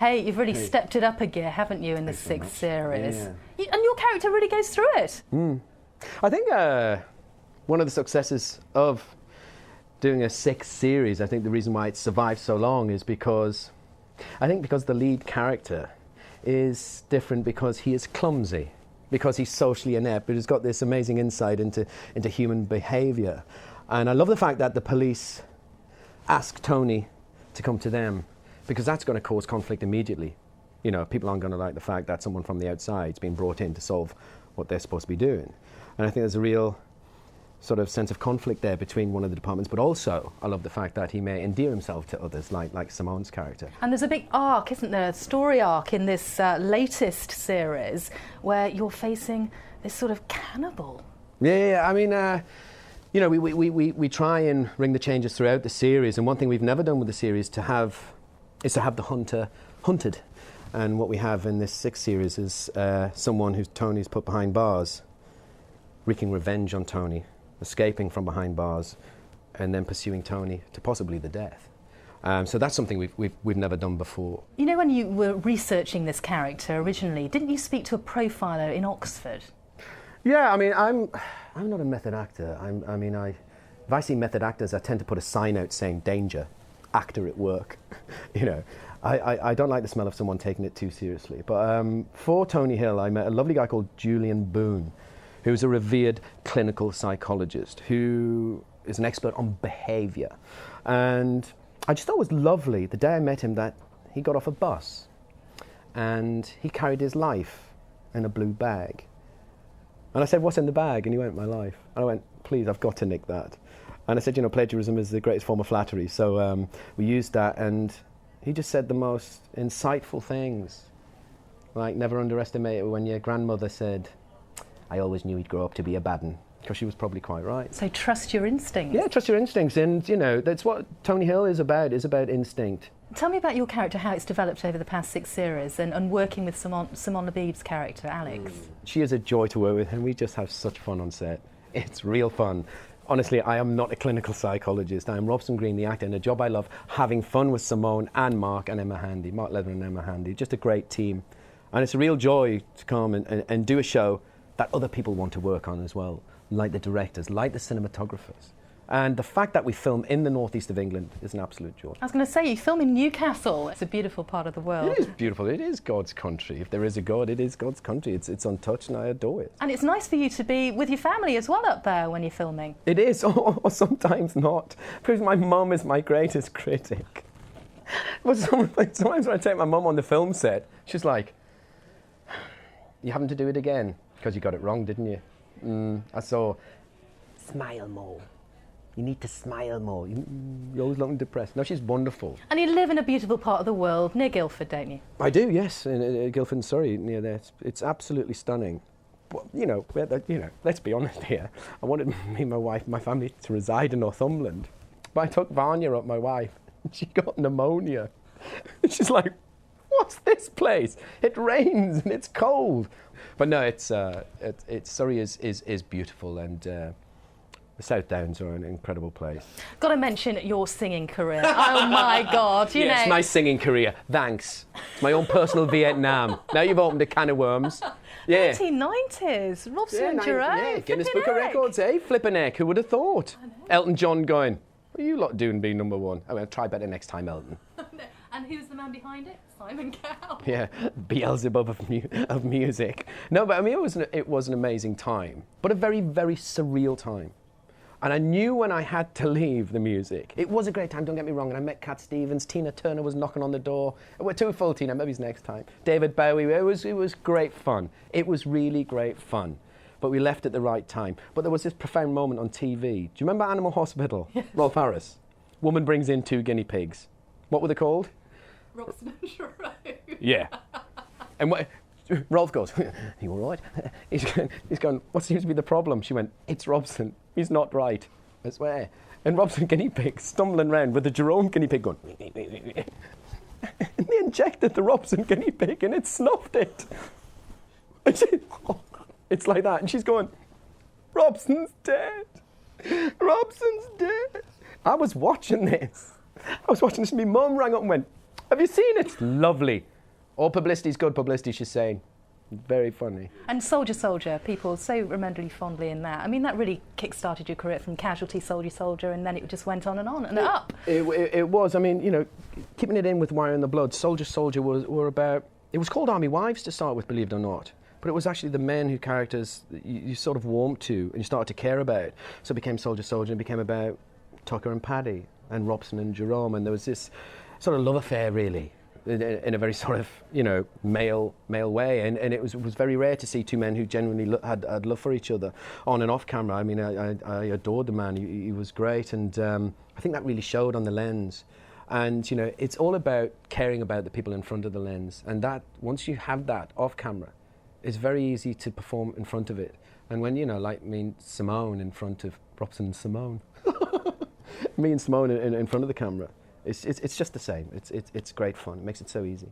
Hey, you've really stepped it up a gear, haven't you, in the sixth series? Yeah. And your character really goes through it. I think one of the successes of doing a sixth series, I think the reason why it survived so long is because the lead character is different because he is clumsy, because he's socially inept, but he's got this amazing insight into human behaviour. And I love the fact that the police ask Tony to come to them, because that's going to cause conflict immediately. You know, people aren't going to like the fact that someone from the outside is being brought in to solve what they're supposed to be doing. And I think there's a real sort of sense of conflict there between one of the departments, but also I love the fact that he may endear himself to others, like Simone's character. And there's a big arc, isn't there, a story arc in this latest series where you're facing this sort of cannibal. Yeah. I mean, you know, we try and bring the changes throughout the series, and one thing we've never done with the series is to have the hunter hunted. And what we have in this sixth series is someone who Tony's put behind bars, wreaking revenge on Tony, escaping from behind bars, and then pursuing Tony to possibly the death. So that's something we've never done before. You know, when you were researching this character originally, didn't you speak to a profiler in Oxford? Yeah, I mean, I'm not a method actor. If I see method actors, I tend to put a sign out saying "danger, actor at work." You know, I don't like the smell of someone taking it too seriously. But for Tony Hill, I met a lovely guy called Julian Boone, who's a revered clinical psychologist who is an expert on behaviour. And I just thought it was lovely the day I met him that he got off a bus and he carried his life in a blue bag. And I said, "What's in the bag?" And he went, "My life." And I went, "Please, I've got to nick that." And I said, you know, plagiarism is the greatest form of flattery. So we used that, and he just said the most insightful things. Like, never underestimate it when your grandmother said, "I always knew he'd grow up to be a bad un," because she was probably quite right. So trust your instincts. Yeah, trust your instincts. And, you know, that's what Tony Hill is about instinct. Tell me about your character, how it's developed over the past six series, and working with Simone Labib's character, Alex. She is a joy to work with, and we just have such fun on set. It's real fun. Honestly, I am not a clinical psychologist. I am Robson Green, the actor, and a job I love, having fun with Simone and Mark and Emma Handy, Mark Leather and Emma Handy. Just a great team. And it's a real joy to come and do a show that other people want to work on as well, like the directors, like the cinematographers. And the fact that we film in the northeast of England is an absolute joy. I was going to say, you film in Newcastle. It's a beautiful part of the world. It is beautiful. It is God's country. If there is a God, it is God's country. It's untouched, and I adore it. And it's nice for you to be with your family as well up there when you're filming. It is, or sometimes not, because my mum is my greatest critic. But sometimes when I take my mum on the film set, she's like, "You having to do it again? Because you got it wrong, didn't you?" I saw, "Smile more. You need to smile more. You're always looking depressed." No, she's wonderful. And you live in a beautiful part of the world, near Guildford, don't you? I do, yes, in Guildford and Surrey, near there. It's absolutely stunning. But, you know, let's be honest here. I wanted me, my wife, my family to reside in Northumberland. But I took Vanya up, my wife, and she got pneumonia. And she's like, "What's this place? It rains and it's cold." But no, Surrey is beautiful, and the South Downs are an incredible place. Got to mention your singing career. Oh my God, you know. Yes, my singing career. Thanks. My own personal Vietnam. Now you've opened a can of worms. Yeah. 1990s, Robson and Green. Yeah, Guinness Book of Records, eh? Flippin' heck, who would have thought? Elton John going, "What are you lot doing being number one?" I mean, I'll try better next time, Elton. And who's the man behind it? Simon Cowell. Yeah, Beelzebub of music. No, but I mean, it was an amazing time, but a very, very surreal time. And I knew when I had to leave the music. It was a great time, don't get me wrong. And I met Cat Stevens. Tina Turner was knocking on the door. We're too full, Tina, maybe it's next time. David Bowie. It was great fun. It was really great fun. But we left at the right time. But there was this profound moment on TV. Do you remember Animal Hospital? Yes. Rolf Harris. Woman brings in 2 guinea pigs. What were they called? Robson and Green. Yeah. And Rolf goes, "You all right?" He's going, "What seems to be the problem?" She went, "It's Robson. He's not right, I swear." And Robson guinea pig stumbling around with the Jerome guinea pig going, and they injected the Robson guinea pig and it snuffed it. And it's like that. And she's going, "Robson's dead. Robson's dead." I was watching this. And my mum rang up and went, Have you seen it? It's lovely. All publicity is good publicity, she's saying. Very funny. And Soldier Soldier, people so remember you fondly in that. I mean, that really kick-started your career from Casualty, Soldier Soldier, and then it just went on and up. It was. I mean, you know, keeping it in with Wire in the Blood, Soldier Soldier were about... It was called Army Wives to start with, believe it or not. But it was actually the men who characters you sort of warmed to and you started to care about. So it became Soldier Soldier and it became about Tucker and Paddy and Robson and Jerome. And there was this sort of love affair, really, in a very sort of, you know, male way, and it was very rare to see two men who genuinely had love for each other on and off camera. I mean, I adored the man. He was great, and I think that really showed on the lens. And you know, it's all about caring about the people in front of the lens, and that once you have that off camera, it's very easy to perform in front of it. And when, you know, like me and Simone in front of Robson and Simone, me and Simone in front of the camera. It's just the same. It's great fun. It makes it so easy.